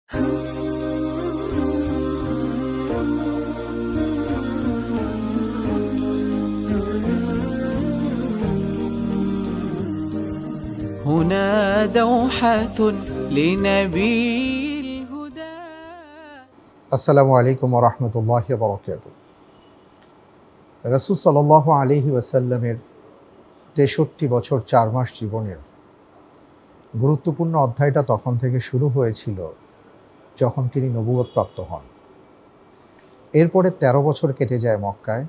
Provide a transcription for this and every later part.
هنا دوحة لنبي الهدى. আসসালামু আলাইকুম ওয়া রাহমাতুল্লাহি ওয়া বারাকাতুহু। রাসূল সাল্লাল্লাহু আলাইহি ওয়াসাল্লামের ৬৩ বছর ৪ মাস জীবনের গুরুত্বপূর্ণ অধ্যায়টা তখন থেকে শুরু হয়েছিল যখন তিনি নবুয়ত প্রাপ্ত হন। এরপরে ১৩ বছর কেটে যায় মক্কায়,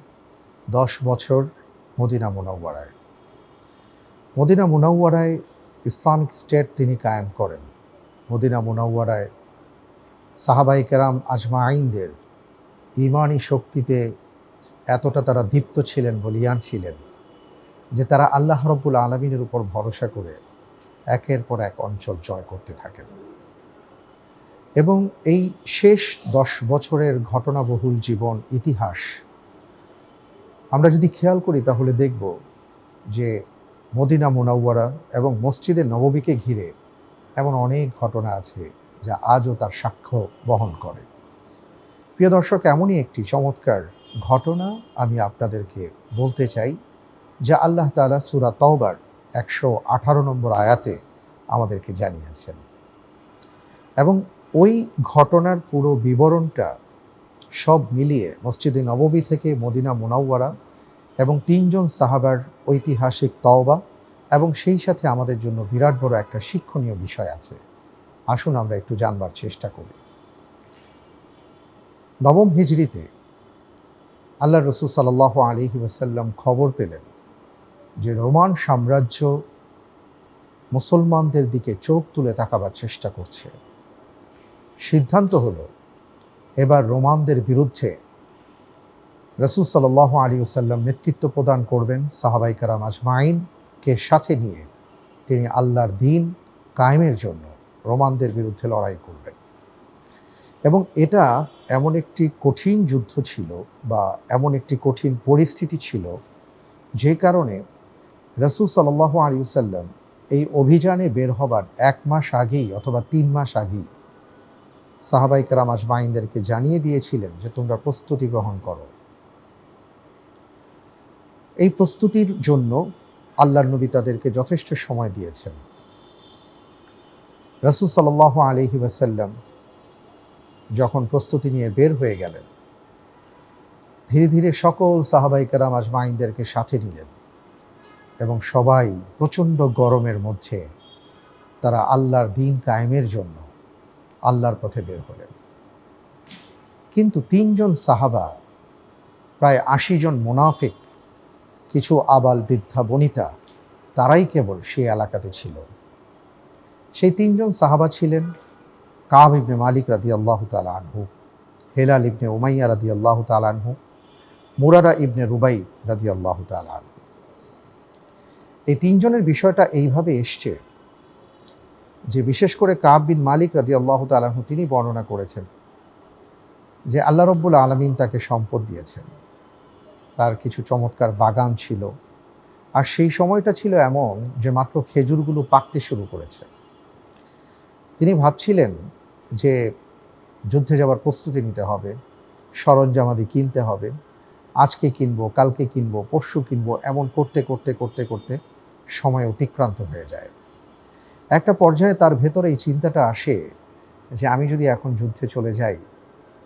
১০ বছর মদিনা মুনাওয়ারায়। মদিনা মুনাওয়ারায় ইসলামিক স্টেট তিনি কায়েম করেন। মদিনা মুনাওয়ারায় সাহাবায়ে কেরাম আজমাইনদের ঈমানি শক্তিতে এতটা তারা দীপ্ত ছিলেন, বলীয়ান ছিলেন যে তারা আল্লাহ রাব্বুল আলামিনের উপর ভরসা করে একের পর এক অঞ্চল জয় করতে থাকেন। এবং এই শেষ ১০ বছরের ঘটনাবহুল জীবন ইতিহাস আমরা যদি খেয়াল করি তাহলে দেখব যে মদিনা মুনাওয়ারা এবং মসজিদে নববীকে ঘিরে এমন অনেক ঘটনা আছে যা আজও তার সাক্ষ্য বহন করে। প্রিয় দর্শক, এমনই একটি চমৎকার ঘটনা আমি আপনাদেরকে বলতে চাই যা আল্লাহ তাআলা সূরা তাওবার ১১৮ নম্বর আয়াতে আমাদেরকে জানিয়েছেন। এবং ওই ঘটনার পুরো বিবরণটা সব মিলিয়ে মসজিদে নববী থেকে মদিনা মুনাওয়ারা এবং ৩ জন সাহাবার ঐতিহাসিক তওবা এবং সেই সাথে আমাদের জন্য বিরাট বড় একটা শিক্ষণীয় বিষয় আছে। আসুন আমরা একটু জানবার চেষ্টা করি। নবম হিজরিতে আল্লাহ রাসূল সাল্লাল্লাহু আলাইহি ওয়াসাল্লাম খবর পেলেন যে রোমান সাম্রাজ্য মুসলমানদের দিকে চোখ তুলে তাকাবার চেষ্টা করছে। সিদ্ধান্ত হলো এবার রোমানদের বিরুদ্ধে রাসূল সাল্লাল্লাহু আলাইহি ওয়াসাল্লাম নেতৃত্ব প্রদান করবেন। সাহাবায়ে কেরাম আজমাইনকে সাথে নিয়ে তিনি আল্লাহর দ্বীন কায়েমের জন্য রোমানদের বিরুদ্ধে লড়াই করবেন। এবং এটা এমন একটি কঠিন যুদ্ধ ছিল বা এমন একটি কঠিন পরিস্থিতি ছিল যে কারণে রাসূল সাল্লাল্লাহু আলাইহি ওয়াসাল্লাম এই অভিযানে বের হবার ১ মাস আগেই অথবা ৩ মাস আগেই সাহাবায়ে কেরাম আজমাইনদেরকে জানিয়ে দিয়েছিলেন যে তোমরা প্রস্তুতি গ্রহণ করো। এই প্রস্তুতির জন্য আল্লাহর নবী তাদেরকে যথেষ্ট সময় দিয়েছেন। রাসূল সাল্লাল্লাহু আলাইহি ওয়াসাল্লাম যখন প্রস্তুতি নিয়ে বের হয়ে গেলেন, ধীরে ধীরে সকল সাহাবায়ে কেরাম আজমাইনদেরকে সাথে নিলেন এবং সবাই প্রচণ্ড গরমের মধ্যে তারা আল্লাহর দ্বীন কায়েমের জন্য আল্লাহর পথে বের হলেন। কিন্তু ৩ জন সাহাবা, প্রায় ৮০ জন মুনাফিক, কিছু আবাল বৃদ্ধা বনিতা, তারাই কেবল সেই এলাকাতে ছিল। সেই ৩ জন সাহাবা ছিলেন কাব ইবনে মালিক রাদিয়াল্লাহু তাআলা আনহু, হেলাল ইবনে উমাইয়া রাদিয়াল্লাহু তাআলা আনহু, মুরারা ইবনে রুবাই রাদিয়াল্লাহু তাআলা আনহু। এই ৩ জনের বিষয়টা এইভাবে এসছে যে বিশেষ করে কাব বিন মালিক রাদিয়াল্লাহু তাআলা আনহু তিনি বর্ণনা করেছেন যে আল্লাহ রাব্বুল আলামিন তাকে সম্পদ দিয়েছেন। তার কিছু চমৎকার বাগান ছিল, আর সেই সময়টা ছিল এমন যে মাত্র খেজুরগুলো পাকতে শুরু করেছে। তিনি ভাবছিলেন যে যুদ্ধে যাওয়ার প্রস্তুতি নিতে হবে, সরঞ্জামাদি কিনতে হবে, আজকে কিনবো, কালকে কিনবো, পরশু কিনবো, এমন করতে করতে করতে করতে সময় অতিক্রান্ত হয়ে যায়। একটা পর্যায়ে তার ভেতরে এই চিন্তাটা আসে যে আমি যদি এখন যুদ্ধে চলে যাই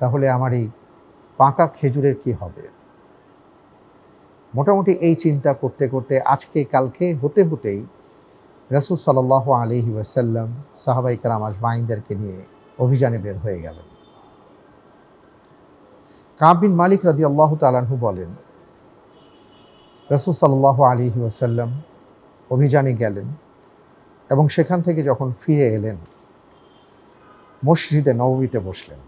তাহলে আমার এই পাকা খেজুরের কি হবে। মোটামুটি এই চিন্তা করতে করতে আজকে কালকে হতে হতেই রাসূল সাল্লাল্লাহু আলাইহি ওয়াসাল্লাম সাহাবায়ে কেরাম আজমাইনদেরকে নিয়ে অভিযানে বের হয়ে গেলেন। কাব বিন মালিক রাদিয়াল্লাহু তাআলা আনহু বলেন, রাসূল সাল্লাল্লাহু আলাইহি ওয়াসাল্লাম অভিযানে গেলেন এবং সেখান থেকে যখন ফিরে এলেন মসজিদে নববীতে বসলেন।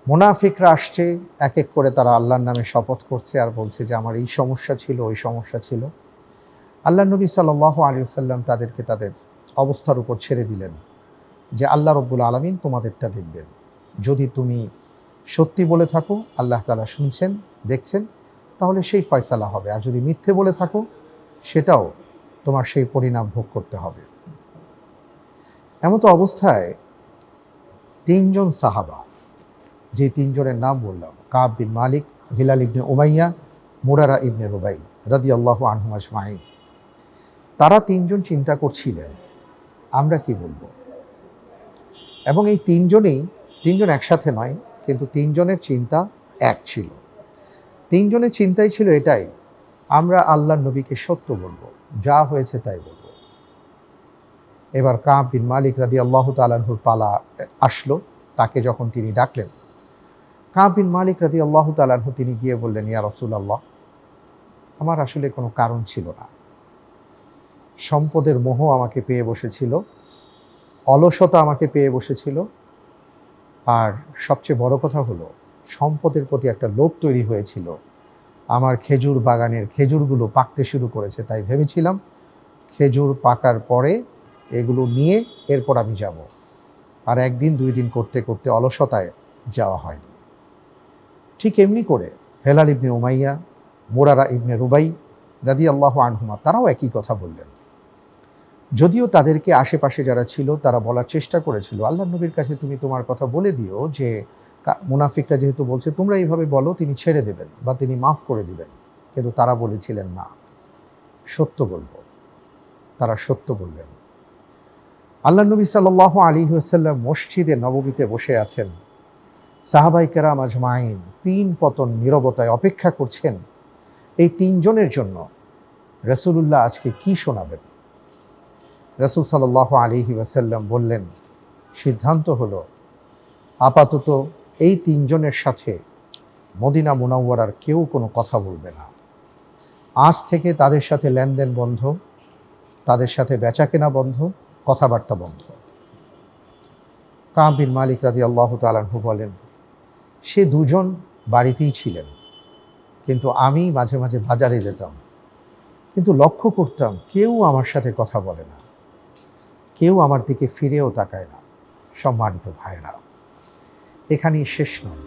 মুনাফিকরা আসছে, এক এক করে তারা আল্লাহর নামে শপথ করছে আর বলছে যে আমার এই সমস্যা ছিল, ওই সমস্যা ছিল। আল্লাহ নবী সাল্লাল্লাহু আলাইহি ওয়াসাল্লাম তাদেরকে তাদের অবস্থার উপর ছেড়ে দিলেন যে আল্লাহ রাব্বুল আলামিন তোমাদেরটা দেখবেন। যদি তুমি সত্যি বলে থাকো, আল্লাহ তাআলা শুনছেন, দেখছেন, তাহলে সেই ফয়সালা হবে, আর যদি মিথ্যে বলে থাকো সেটাও তোমার সেই পরিণাম ভোগ করতে হবে। এমতো অবস্থায় তিনজন সাহাবা, যে তিনজনের নাম বললাম, কাব বিন মালিক, হিলাল ইবনে উমাইয়া, মুরারা ইবনে রুবাই রাদিয়াল্লাহু আনহুম আজমাইন, তারা তিনজন চিন্তা করছিলেন আমরা কি বলবো। এবং এই তিনজন একসাথে নয়, কিন্তু তিনজনের চিন্তা এক ছিল। তিনজনের চিন্তাই ছিল এটাই, আমরা আল্লাহর নবীকে সত্য বলবো, যা হয়েছে তাই বলবো। এবার কাব বিন মালিক রাদিয়াল্লাহু তাআলা আনহুর পালা আসলো। তাকে যখন তিনি ডাকলেন, কাব বিন মালিক রাদিয়াল্লাহু তাআলা আনহু তিনি গিয়ে বললেন, ইয়া রাসূলুল্লাহ, আমার আসলে কোনো কারণ ছিল না। সম্পদের মোহ আমাকে পেয়ে বসেছিল, অলসতা আমাকে পেয়ে বসেছিল, আর সবচেয়ে বড় কথা হলো সম্পদের প্রতি একটা লোভ তৈরি হয়েছিল। আমার খেজুর বাগানের খেজুরগুলো পাকতে শুরু করেছে, তাই ভেবেছিলাম খেজুর পাকার পরে এগুলো নিয়ে এরপর আমি যাব। আর একদিন দুই দিন করতে করতে অলসতায় যাওয়া হয়নি। ঠিক এমনি করে হিলাল ইবনে উমাইয়া, মুরারা ইবনে রুবাই রাদিয়াল্লাহু আনহুমা তারাও একই কথা বললেন। যদিও তাদেরকে আশেপাশে যারা ছিল তারা বলার চেষ্টা করেছিল, আল্লাহর নবীর কাছে তুমি তোমার কথা বলে দিও যে মুনাফিকরা যেহেতু বলছে তোমরা এইভাবে বলো, তিনি ছেড়ে দেবেন বা তিনি মাফ করে দিবেন। কিন্তু তারা বলেছিলেন না, সত্য বলবো। তারা সত্য বললেন। আল্লাহর নবী সাল্লাল্লাহু আলাইহি ওয়াসাল্লাম মসজিদে নববীতে বসে আছেন। সাহাবায়ে কেরাম আজমাইন পিন পতন নীরবতায় অপেক্ষা করছেন এই তিনজনের জন্য রাসূলুল্লাহ আজকে কি শোনাবেন। রাসূল সাল্লাল্লাহু আলাইহি ওয়াসাল্লাম বললেন, সিদ্ধান্ত হলো আপাতত এই তিনজনের সাথে মদিনা মুনাওয়ারার কেউ কোনো কথা বলবে না। আজ থেকে তাদের সাথে লেনদেন বন্ধ, তাদের সাথে বেচাকেনা বন্ধ, কথাবার্তা বন্ধ। কাব বিন মালিক রাদিয়াল্লাহু তাআলা আনহু বলেন, সে দুজন বাড়িতেই ছিলেন, কিন্তু আমি মাঝে মাঝে বাজারে যেতাম, কিন্তু লক্ষ্য করতাম কেউ আমার সাথে কথা বলে না, কেউ আমার দিকে ফিরেও তাকায় না। সম্মানিত ভাইরা, এখানেই শেষ নয়।